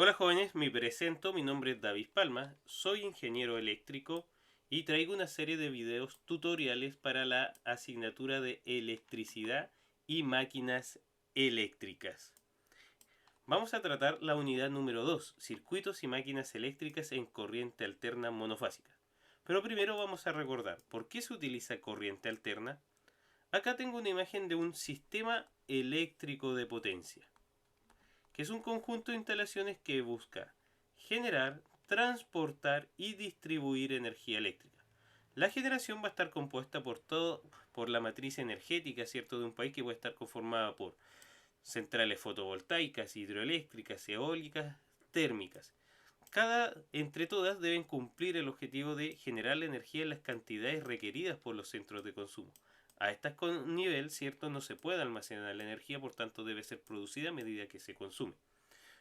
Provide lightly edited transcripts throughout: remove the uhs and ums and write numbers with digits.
Hola jóvenes, me presento, mi nombre es David Palma, soy ingeniero eléctrico y traigo una serie de videos tutoriales para la asignatura de electricidad y máquinas eléctricas. Vamos a tratar la unidad número 2, circuitos y máquinas eléctricas en corriente alterna monofásica. Pero primero vamos a recordar por qué se utiliza corriente alterna. Acá tengo una imagen de un sistema eléctrico de potencia, que es un conjunto de instalaciones que busca generar, transportar y distribuir energía eléctrica. La generación va a estar compuesta por la matriz energética, ¿cierto?, de un país, que puede estar conformada por centrales fotovoltaicas, hidroeléctricas, eólicas, térmicas. Entre todas deben cumplir el objetivo de generar la energía en las cantidades requeridas por los centros de consumo. A este nivel, ¿cierto?, no se puede almacenar la energía, por tanto debe ser producida a medida que se consume.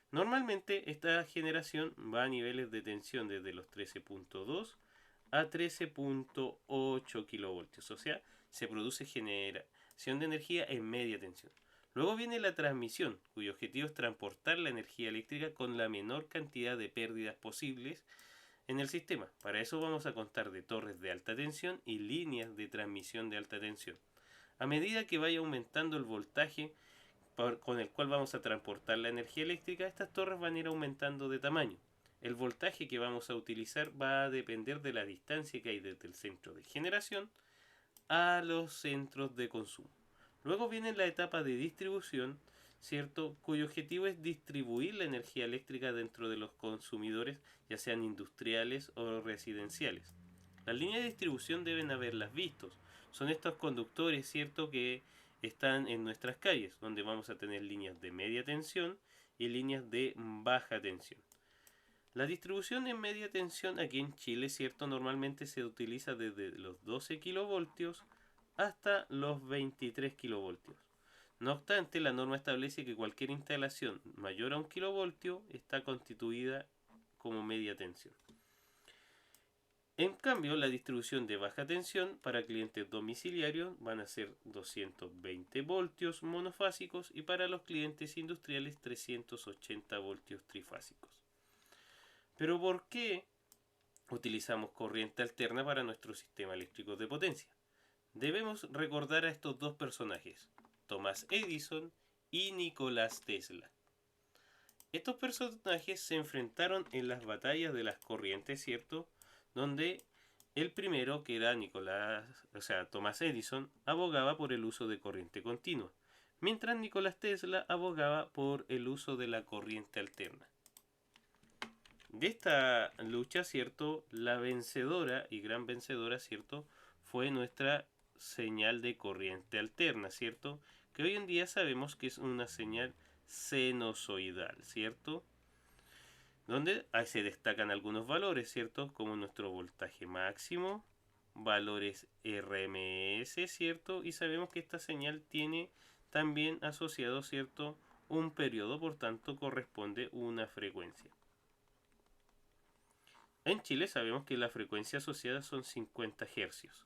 Normalmente esta generación va a niveles de tensión desde los 13.2 a 13.8 kilovoltios, o sea, se produce generación de energía en media tensión. Luego viene la transmisión, cuyo objetivo es transportar la energía eléctrica con la menor cantidad de pérdidas posibles en el sistema. Para eso vamos a contar de torres de alta tensión y líneas de transmisión de alta tensión. A medida que vaya aumentando el voltaje con el cual vamos a transportar la energía eléctrica, estas torres van a ir aumentando de tamaño. El voltaje que vamos a utilizar va a depender de la distancia que hay desde el centro de generación a los centros de consumo. Luego viene la etapa de distribución, ¿cierto?, cuyo objetivo es distribuir la energía eléctrica dentro de los consumidores, ya sean industriales o residenciales. Las líneas de distribución deben haberlas vistos. Son estos conductores, ¿cierto?, que están en nuestras calles, donde vamos a tener líneas de media tensión y líneas de baja tensión. La distribución en media tensión aquí en Chile, ¿cierto?, normalmente se utiliza desde los 12 kilovoltios hasta los 23 kilovoltios. No obstante, la norma establece que cualquier instalación mayor a 1 kilovoltio está constituida como media tensión. En cambio, la distribución de baja tensión para clientes domiciliarios van a ser 220 voltios monofásicos y para los clientes industriales 380 voltios trifásicos. Pero ¿por qué utilizamos corriente alterna para nuestro sistema eléctrico de potencia? Debemos recordar a estos dos personajes, Thomas Edison y Nicolás Tesla. Estos personajes se enfrentaron en las batallas de las corrientes, ¿cierto?, donde el primero, que era Thomas Edison, abogaba por el uso de corriente continua, mientras Nicolás Tesla abogaba por el uso de la corriente alterna. De esta lucha, ¿cierto?, la vencedora y gran vencedora, ¿cierto?, fue nuestra señal de corriente alterna, ¿cierto?, que hoy en día sabemos que es una señal sinusoidal, ¿cierto?, donde ahí se destacan algunos valores, ¿cierto?, como nuestro voltaje máximo, valores RMS, ¿cierto?, y sabemos que esta señal tiene también asociado, ¿cierto?, un periodo, por tanto corresponde una frecuencia. En Chile sabemos que la frecuencia asociada son 50 Hz.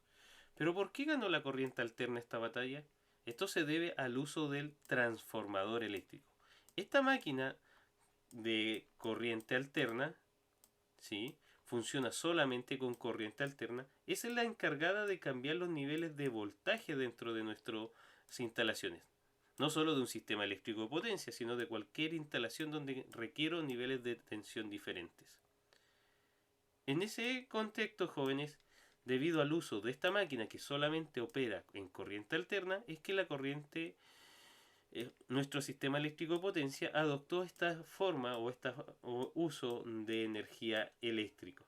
Pero ¿por qué ganó la corriente alterna esta batalla? Esto se debe al uso del transformador eléctrico. Esta máquina de corriente alterna, ¿sí?, funciona solamente con corriente alterna. Es la encargada de cambiar los niveles de voltaje dentro de nuestras instalaciones. No solo de un sistema eléctrico de potencia, sino de cualquier instalación donde requiero niveles de tensión diferentes. En ese contexto, jóvenes, debido al uso de esta máquina que solamente opera en corriente alterna, es que nuestro sistema eléctrico de potencia adoptó esta forma o uso de energía eléctrica.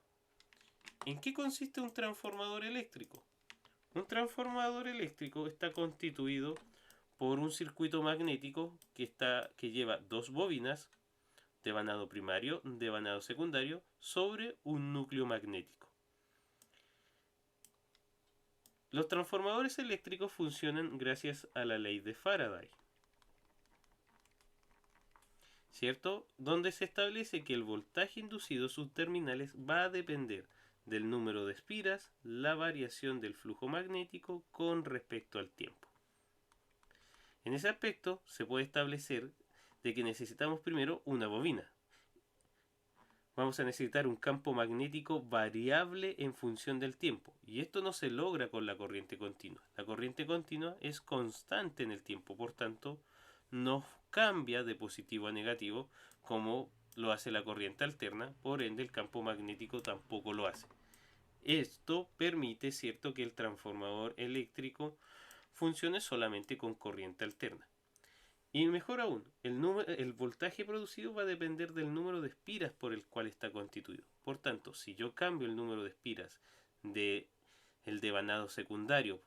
¿En qué consiste un transformador eléctrico? Un transformador eléctrico está constituido por un circuito magnético que lleva dos bobinas de vanado primario, de vanado secundario, sobre un núcleo magnético. Los transformadores eléctricos funcionan gracias a la ley de Faraday, ¿cierto?, donde se establece que el voltaje inducido en sus terminales va a depender del número de espiras, la variación del flujo magnético con respecto al tiempo. En ese aspecto se puede establecer de que necesitamos primero una bobina. vamos a necesitar un campo magnético variable en función del tiempo. Y esto no se logra con la corriente continua. La corriente continua es constante en el tiempo, por tanto, no cambia de positivo a negativo como lo hace la corriente alterna, por ende el campo magnético tampoco lo hace. Esto permite, cierto, que el transformador eléctrico funcione solamente con corriente alterna. Y mejor aún, el voltaje producido va a depender del número de espiras por el cual está constituido. Por tanto, si yo cambio el número de espiras de el devanado secundario,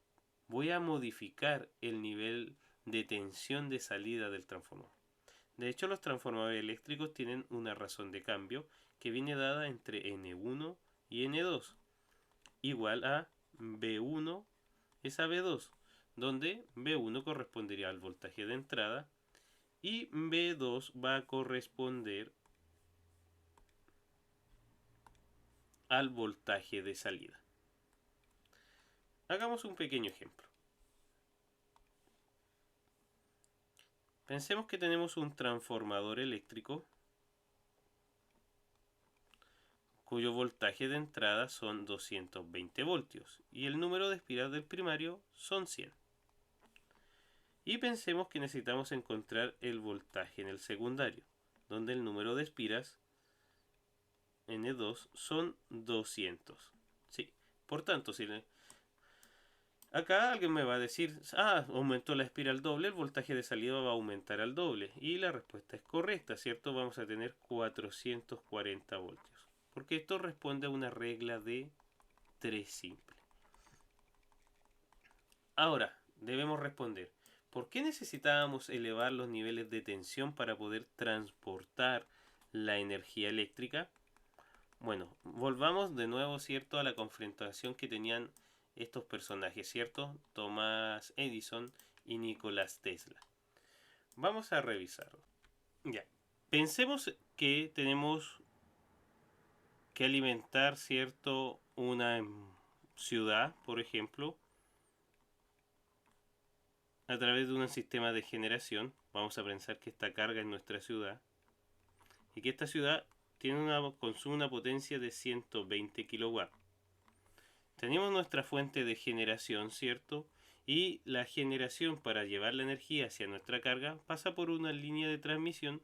voy a modificar el nivel de tensión de salida del transformador. De hecho, los transformadores eléctricos tienen una razón de cambio que viene dada entre N1 y N2, igual a B1 es a B2, donde B1 correspondería al voltaje de entrada y B2 va a corresponder al voltaje de salida. Hagamos un pequeño ejemplo. Pensemos que tenemos un transformador eléctrico cuyo voltaje de entrada son 220 voltios y el número de espiras del primario son 100. Y pensemos que necesitamos encontrar el voltaje en el secundario, donde el número de espiras N2 son 200. Sí. Por tanto, si acá alguien me va a decir, aumentó la espira al doble, el voltaje de salida va a aumentar al doble. Y la respuesta es correcta, ¿cierto? Vamos a tener 440 voltios. Porque esto responde a una regla de 3 simple. Ahora, debemos responder, ¿por qué necesitábamos elevar los niveles de tensión para poder transportar la energía eléctrica? Bueno, volvamos de nuevo, ¿cierto?, a la confrontación que tenían estos personajes, ¿cierto? Thomas Edison y Nicolás Tesla. Vamos a revisarlo. Ya. Pensemos que tenemos que alimentar, ¿cierto?, una ciudad, por ejemplo, a través de un sistema de generación. Vamos a pensar que esta carga en nuestra ciudad y que esta ciudad consume una potencia de 120 kilowatts. Tenemos nuestra fuente de generación, ¿cierto? Y la generación para llevar la energía hacia nuestra carga pasa por una línea de transmisión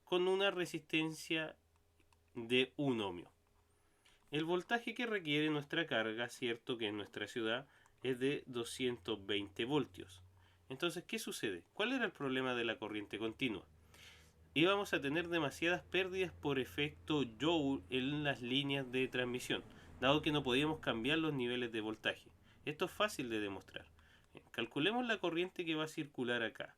con una resistencia de 1 ohmio. El voltaje que requiere nuestra carga, ¿cierto?, que en nuestra ciudad es de 220 voltios. Entonces, ¿qué sucede? ¿Cuál era el problema de la corriente continua? Íbamos a tener demasiadas pérdidas por efecto Joule en las líneas de transmisión, dado que no podíamos cambiar los niveles de voltaje. Esto es fácil de demostrar. Calculemos la corriente que va a circular acá.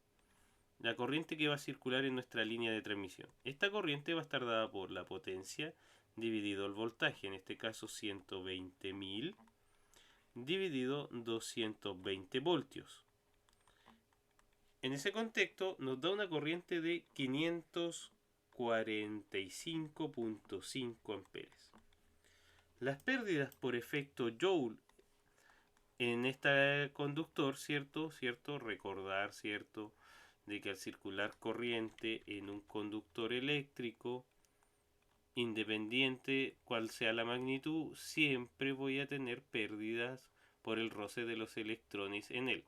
La corriente que va a circular en nuestra línea de transmisión. Esta corriente va a estar dada por la potencia dividido el voltaje, en este caso 120.000 dividido 220 voltios. En ese contexto nos da una corriente de 545.5 amperes. Las pérdidas por efecto Joule en este conductor, ¿cierto? Recordar, ¿cierto?, de que al circular corriente en un conductor eléctrico, independiente cual sea la magnitud, siempre voy a tener pérdidas por el roce de los electrones en él.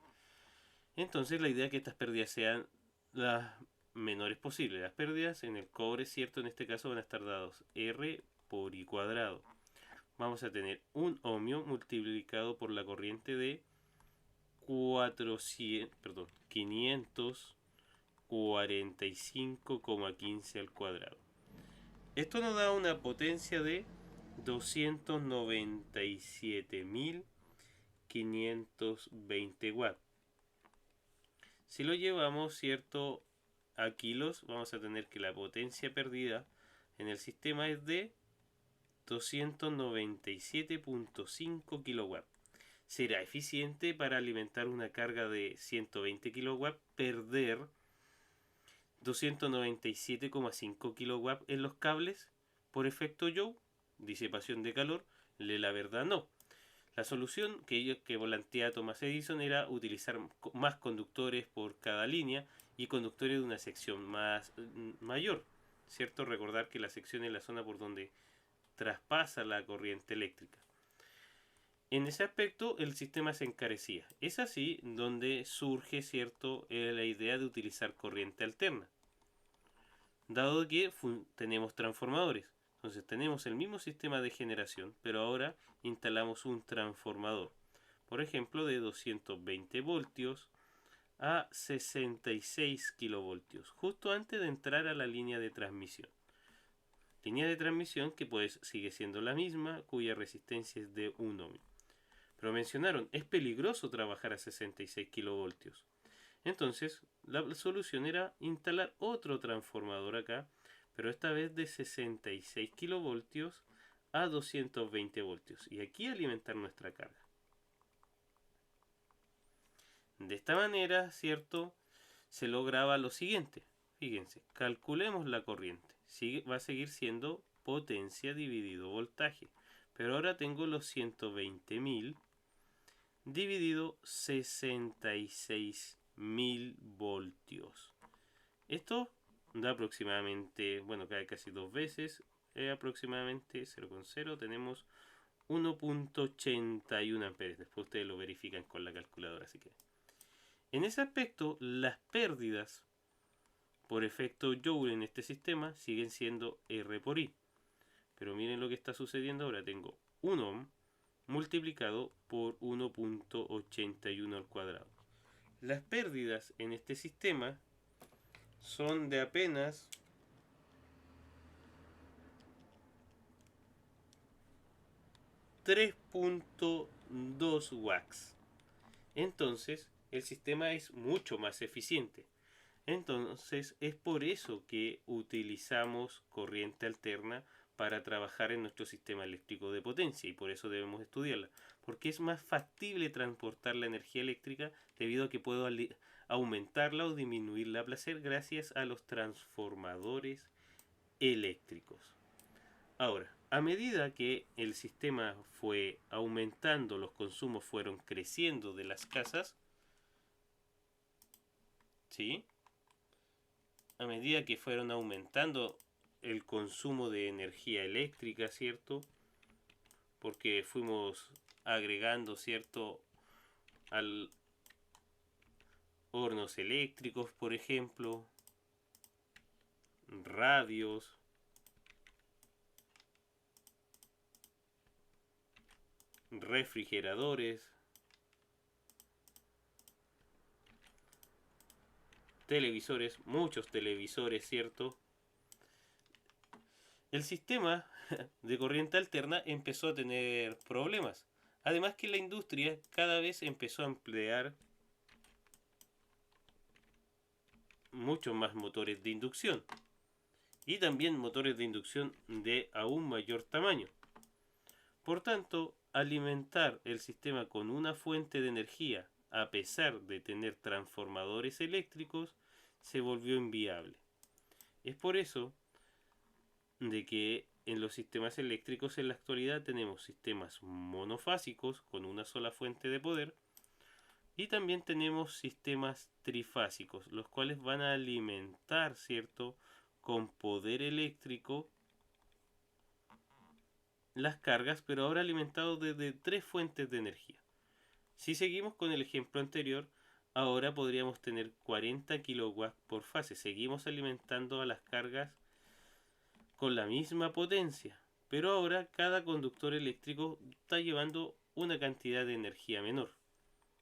Entonces la idea es que estas pérdidas sean las menores posibles. Las pérdidas en el cobre, ¿cierto?, en este caso van a estar dados R por I cuadrado. Vamos a tener un ohmio multiplicado por la corriente de 545,15 al cuadrado. Esto nos da una potencia de 297.520 watts. Si lo llevamos, ¿cierto?, a kilos, vamos a tener que la potencia perdida en el sistema es de 297.5 kilowatts. ¿Será eficiente para alimentar una carga de 120 kilowatts perder 297,5 kilowatts en los cables por efecto Joule, disipación de calor? La verdad no. La solución que plantea Thomas Edison era utilizar más conductores por cada línea y conductores de una sección mayor. ¿cierto? Recordar que la sección es la zona por donde traspasa la corriente eléctrica. En ese aspecto el sistema se encarecía. Es así donde surge, ¿cierto?, la idea de utilizar corriente alterna, dado que tenemos transformadores. Entonces tenemos el mismo sistema de generación, pero ahora instalamos un transformador, por ejemplo, de 220 voltios a 66 kilovoltios, justo antes de entrar a la línea de transmisión. Línea de transmisión que pues sigue siendo la misma, cuya resistencia es de 1 ohm. Pero mencionaron, es peligroso trabajar a 66 kilovoltios. Entonces, la solución era instalar otro transformador acá, pero esta vez de 66 kilovoltios a 220 voltios. Y aquí alimentar nuestra carga. De esta manera, ¿cierto?, se lograba lo siguiente. Fíjense, calculemos la corriente. Va a seguir siendo potencia dividido voltaje. Pero ahora tengo los 120.000 dividido 66.000 voltios. Esto da aproximadamente, bueno, cae casi 2 veces, aproximadamente 0,0 tenemos 1.81 amperes. Después ustedes lo verifican con la calculadora, así que en ese aspecto las pérdidas por efecto Joule en este sistema siguen siendo R por I. Pero miren lo que está sucediendo ahora. Tengo 1 ohm multiplicado por 1.81 al cuadrado. Las pérdidas en este sistema son de apenas 3.2 watts. Entonces el sistema es mucho más eficiente. Entonces es por eso que utilizamos corriente alterna para trabajar en nuestro sistema eléctrico de potencia, y por eso debemos estudiarla, porque es más factible transportar la energía eléctrica debido a que puedo aumentarla o disminuirla a placer gracias a los transformadores eléctricos. Ahora, a medida que el sistema fue aumentando, los consumos fueron creciendo de las casas, ¿sí?, a medida que fueron aumentando el consumo de energía eléctrica, ¿cierto? Porque fuimos agregando, ¿cierto?, al hornos eléctricos, por ejemplo, radios, refrigeradores, televisores, muchos televisores, ¿cierto? El sistema de corriente alterna empezó a tener problemas. Además que la industria cada vez empezó a emplear muchos más motores de inducción y también motores de inducción de aún mayor tamaño. Por tanto, alimentar el sistema con una fuente de energía, a pesar de tener transformadores eléctricos, se volvió inviable. Es por eso de que en los sistemas eléctricos en la actualidad tenemos sistemas monofásicos con una sola fuente de poder, y también tenemos sistemas trifásicos, los cuales van a alimentar, ¿cierto?, con poder eléctrico las cargas, pero ahora alimentados desde 3 fuentes de energía. Si seguimos con el ejemplo anterior, ahora podríamos tener 40 kilowatts por fase. Seguimos alimentando a las cargas con la misma potencia, pero ahora cada conductor eléctrico está llevando una cantidad de energía menor.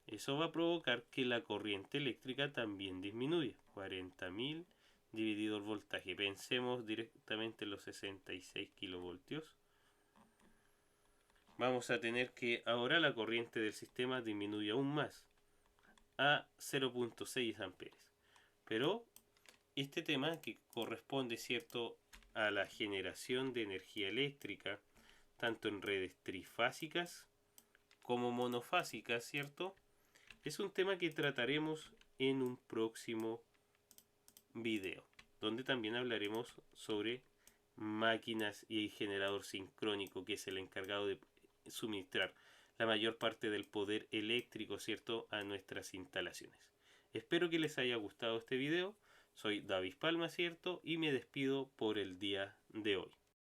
Eso va a provocar que la corriente eléctrica también disminuya. 40.000 dividido el voltaje. Pensemos directamente en los 66 kilovoltios. Vamos a tener que ahora la corriente del sistema disminuye aún más, a 0.6 amperes. Pero este tema que corresponde, ¿cierto?, a la generación de energía eléctrica, tanto en redes trifásicas como monofásicas, ¿cierto?, es un tema que trataremos en un próximo video, donde también hablaremos sobre máquinas y generador sincrónico, que es el encargado de suministrar la mayor parte del poder eléctrico, ¿cierto?, a nuestras instalaciones. Espero que les haya gustado este video. Soy David Palma, ¿cierto? Y me despido por el día de hoy.